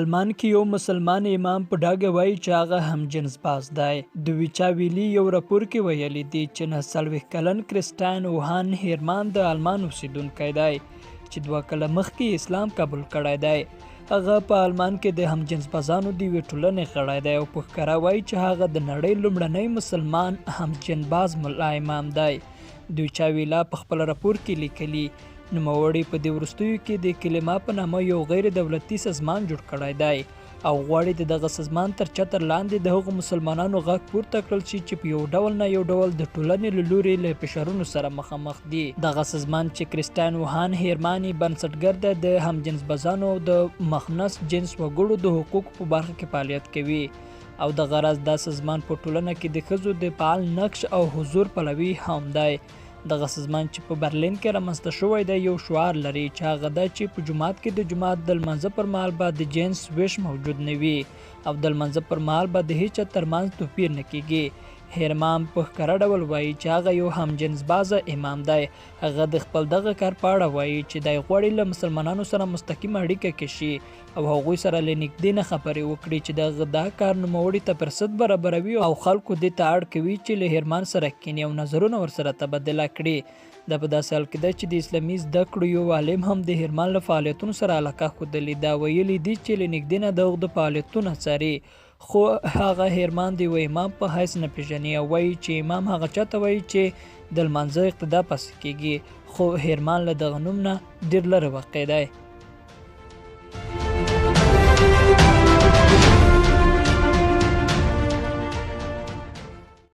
آلمان کې یو مسلمان امام په ډاګه وایي چې هغه هم جنس باز دی. د ویچا ویلي یو راپور کې ویلي دي چې 49 کلن کریسټین وهان هیرمان د آلمان اوسیدونکی دی چې 2 کاله مخکې اسلام قبول کړی دی. هغه په آلمان کې د همجنس بازانو د یوې ټولنې غړی دی او په ښکاره وایي چې هغه د نړۍ لومړنی مسلمان همجنس باز ملا امام دی. د ویچا ویلا په خپل راپور کې لیکلي نوموړي په دې وروستیو کې د کلمه په نامه یو غیر دولتي سازمان جوړ کړی دی او غواړي د دغه سازمان تر چتر لاندې د هغو مسلمانانو غږ پورته کړل شي چې په یو ډول نه یو ډول د ټولنې له لوري له فشارونو سره مخامخ دي. دغه سازمان چې کریسټین وهان هیرمان بنسټګر دی د همجنس بازانو د مخنث جنس وګړو د حقوقو په برخه کې فعالیت کوي او د غرض دا سازمان په ټولنه کې د ښځو د فعال نقش او حضور پلوي هم دی. دغه سازمان چې په برلین کې رامنځته شوی دی یو شعار لري چې هغه دا چې په جومات کې د جومات د لمانځه پر مهال به د جنس ویش موجود نه وي او د لمانځه پر مهال به د هیچا ترمنځ توپیر نه کیږي. هیرمان په ښکاره ډول وایي چې هغه یو همجنس بازه امام دی. هغه د خپل دغه کار په اړه وایي چې دی غواړي له مسلمانانو سره مستقیمه اړیکه کې شي او هغوی سره له نږدې نه خبرې وکړي چې دغه دا کار نوموړي ته فرصت برابروي او خلکو دې ته اړ کوي چې له هیرمان سره کینی او نظرونه ورسره تبادله کړي. دا په داسې حال کې ده چې د اسلامي زده کړو یو عالم هم د هیرمان له فعالیتونو سره علاقه ښودلې ده. ویلي دي چې له نږدې نه د هغه د فعالیتونه څاري خو هغه هیرمان د یو امام په حیث نه پیژني او وایي چې امام هغه چاته وایي چې د لمانځه اقتدا پسې کیږي خو هیرمان له دغه نوم نه ډېر لرې واقع دی.